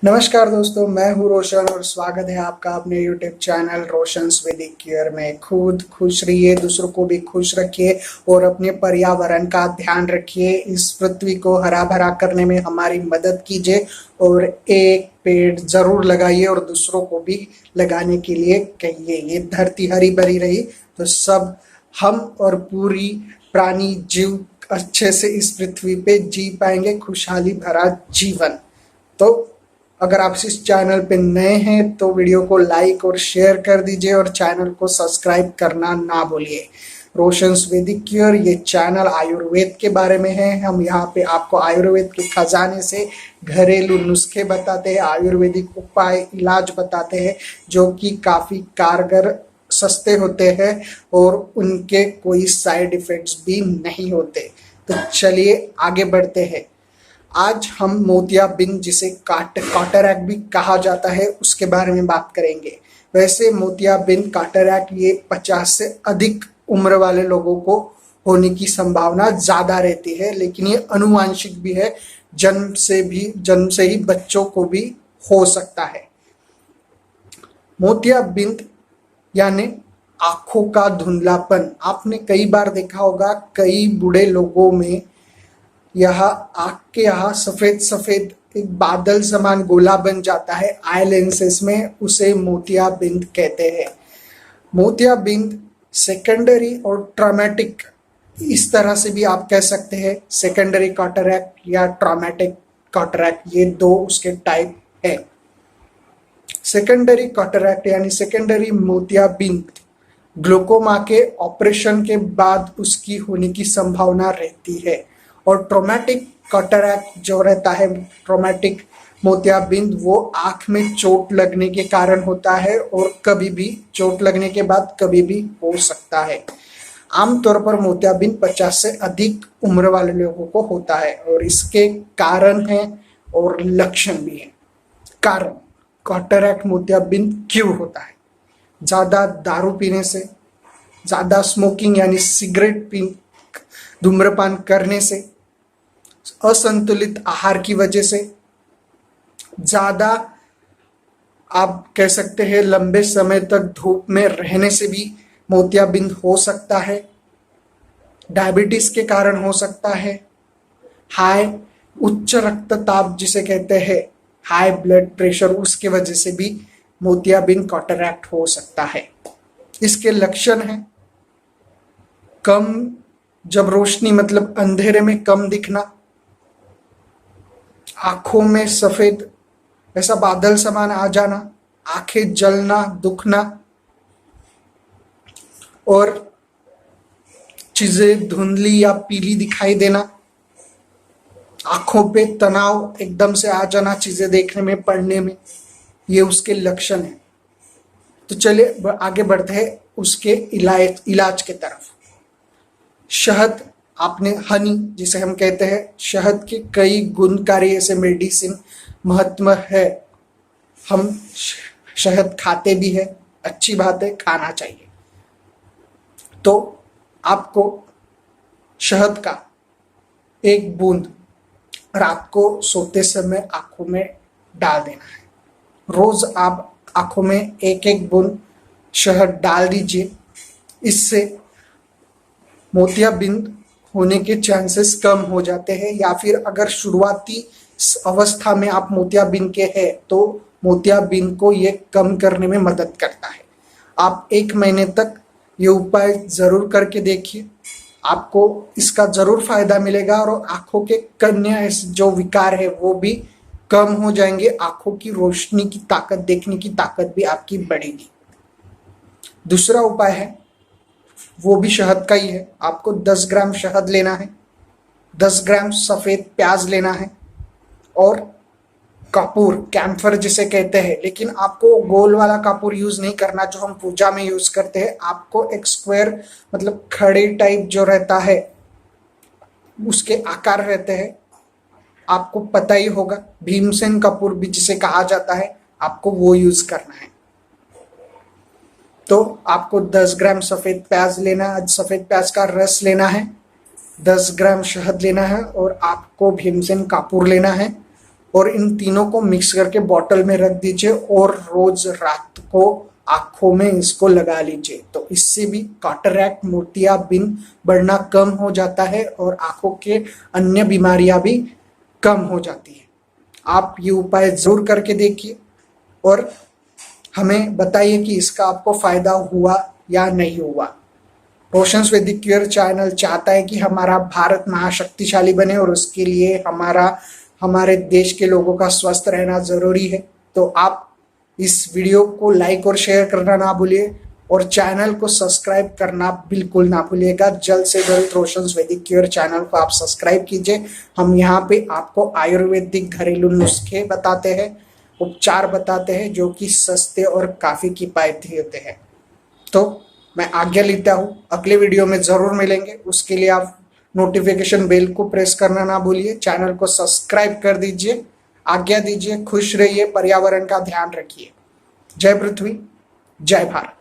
नमस्कार दोस्तों, मैं हूं रोशन और स्वागत है आपका अपने YouTube चैनल रोशंस वैदिक केयर में। खुद खुश रहिए, दूसरों को भी खुश रखिए और अपने पर्यावरण का ध्यान रखिए। इस पृथ्वी को हरा भरा करने में हमारी मदद कीजिए और एक पेड़ जरूर लगाइए और दूसरों को भी लगाने के लिए कहिए। ये धरती हरी भरी रही तो सब हम और पूरी प्राणी जीव अच्छे से इस पृथ्वी पे जी पाएंगे, खुशहाली भरा जीवन। तो अगर आप इस चैनल पे नए हैं तो वीडियो को लाइक और शेयर कर दीजिए और चैनल को सब्सक्राइब करना ना भूलिए। रोशंस वैदिक क्योर ये चैनल आयुर्वेद के बारे में है। हम यहाँ पे आपको आयुर्वेद के खजाने से घरेलू नुस्खे बताते हैं, आयुर्वेदिक उपाय इलाज बताते हैं जो कि काफी कारगर, सस्ते होते हैं और उनके कोई साइड इफेक्ट्स भी नहीं होते। तो चलिए आगे बढ़ते हैं। आज हम मोतियाबिंद, जिसे कैटरैक्ट भी कहा जाता है, उसके बारे में बात करेंगे। वैसे मोतियाबिंद कैटरैक्ट ये 50 से अधिक उम्र वाले लोगों को होने की संभावना ज्यादा रहती है, लेकिन ये अनुवांशिक भी है। जन्म से ही बच्चों को भी हो सकता है। मोतियाबिंद यानी आंखों का धुंधलापन। आपने कई बार देखा होगा, कई बूढ़े लोगों में यह आंख के यहाँ सफेद सफेद एक बादल समान गोला बन जाता है आई लेंसेस में, उसे मोतियाबिंद कहते हैं। मोतियाबिंद सेकेंडरी और ट्रॉमेटिक, इस तरह से भी आप कह सकते हैं, सेकेंडरी कैटरैक्ट या ट्रॉमेटिक कैटरैक्ट, ये दो उसके टाइप है। सेकेंडरी कैटरैक्ट यानी सेकेंडरी मोतियाबिंद ग्लूकोमा के ऑपरेशन के बाद उसकी होने की संभावना रहती है। और ट्रोमेटिक कैटरैक्ट जो रहता है, ट्रोमेटिक मोतियाबिंद, वो आंख में चोट लगने के कारण होता है और कभी भी चोट लगने के बाद कभी भी हो सकता है। आमतौर पर मोतियाबिंद 50 से अधिक उम्र वाले लोगों को होता है और इसके कारण हैं और लक्षण भी हैं। कारण कैटरैक्ट मोतियाबिंद क्यों होता है? ज्यादा दारू पीने से, ज्यादा स्मोकिंग यानी सिगरेट धूम्रपान करने से, असंतुलित आहार की वजह से, ज्यादा आप कह सकते हैं लंबे समय तक धूप में रहने से भी मोतियाबिंद हो सकता है। डायबिटीज के कारण हो सकता है। उच्च रक्तचाप जिसे कहते हैं, हाई ब्लड प्रेशर, उसके वजह से भी मोतियाबिंद कैटरैक्ट हो सकता है। इसके लक्षण हैं कम, जब रोशनी मतलब अंधेरे में कम दिखना, आंखों में सफेद ऐसा बादल समान आ जाना, आंखें जलना, दुखना और चीजें धुंधली या पीली दिखाई देना, आंखों पे तनाव एकदम से आ जाना चीजें देखने में, पढ़ने में, ये उसके लक्षण हैं। तो चलिए आगे बढ़ते हैं उसके इलाज के तरफ। शहद, आपने हनी जिसे हम कहते हैं, शहद के कई गुणकारी ऐसे मेडिसिन महत्व है। हम शहद खाते भी है, अच्छी बात है, खाना चाहिए। तो आपको शहद का एक बूंद रात को सोते समय आंखों में डाल देना है। रोज आप आंखों में एक एक बूंद शहद डाल दीजिए। इससे मोतियाबिंद होने के चांसेस कम हो जाते हैं, या फिर अगर शुरुआती अवस्था में आप मोतियाबिंद के हैं तो मोतियाबिंद को ये कम करने में मदद करता है। आप 1 महीने तक ये उपाय जरूर करके देखिए, आपको इसका जरूर फायदा मिलेगा और आंखों के कन्या जो विकार है वो भी कम हो जाएंगे। आंखों की रोशनी की ताकत, देखने की ताकत भी आपकी बढ़ेगी। दूसरा उपाय है, वो भी शहद का ही है। आपको 10 ग्राम शहद लेना है, 10 ग्राम सफेद प्याज लेना है और कपूर, कैम्फर जिसे कहते हैं, लेकिन आपको गोल वाला कपूर यूज नहीं करना जो हम पूजा में यूज करते हैं। आपको एक स्क्वायर मतलब खड़े टाइप जो रहता है, उसके आकार रहते हैं, आपको पता ही होगा, भीमसेन कपूर भी जिसे कहा जाता है, आपको वो यूज करना है। तो आपको 10 ग्राम सफेद प्याज लेना, सफेद प्याज का रस लेना है, 10 ग्राम शहद लेना है और आपको भीमसेन कपूर लेना है और इन तीनों को मिक्स करके बॉटल में रख दीजिए और रोज रात को आंखों में इसको लगा लीजिए। तो इससे भी कैटरैक्ट, मोतियाबिंद बढ़ना कम हो जाता है और आंखों के अन्य बीमारियां भी कम हो जाती है। आप ये उपाय जरूर करके देखिए और हमें बताइए कि इसका आपको फायदा हुआ या नहीं हुआ। रोशंस वैदिक क्योर चैनल चाहता है कि हमारा भारत महाशक्तिशाली बने और उसके लिए हमारे देश के लोगों का स्वस्थ रहना जरूरी है। तो आप इस वीडियो को लाइक और शेयर करना ना भूलिए और चैनल को सब्सक्राइब करना बिल्कुल ना भूलिएगा। जल्द से जल्द रोशंस वैदिक क्योर चैनल को आप सब्सक्राइब कीजिए। हम यहाँ पे आपको आयुर्वेदिक घरेलू नुस्खे बताते हैं, उपचार बताते हैं जो कि सस्ते और काफी किफायती होते हैं। तो मैं आज्ञा लेता हूँ, अगले वीडियो में जरूर मिलेंगे। उसके लिए आप नोटिफिकेशन बेल को प्रेस करना ना भूलिए, चैनल को सब्सक्राइब कर दीजिए। आज्ञा दीजिए, खुश रहिए, पर्यावरण का ध्यान रखिए। जय पृथ्वी, जय भारत।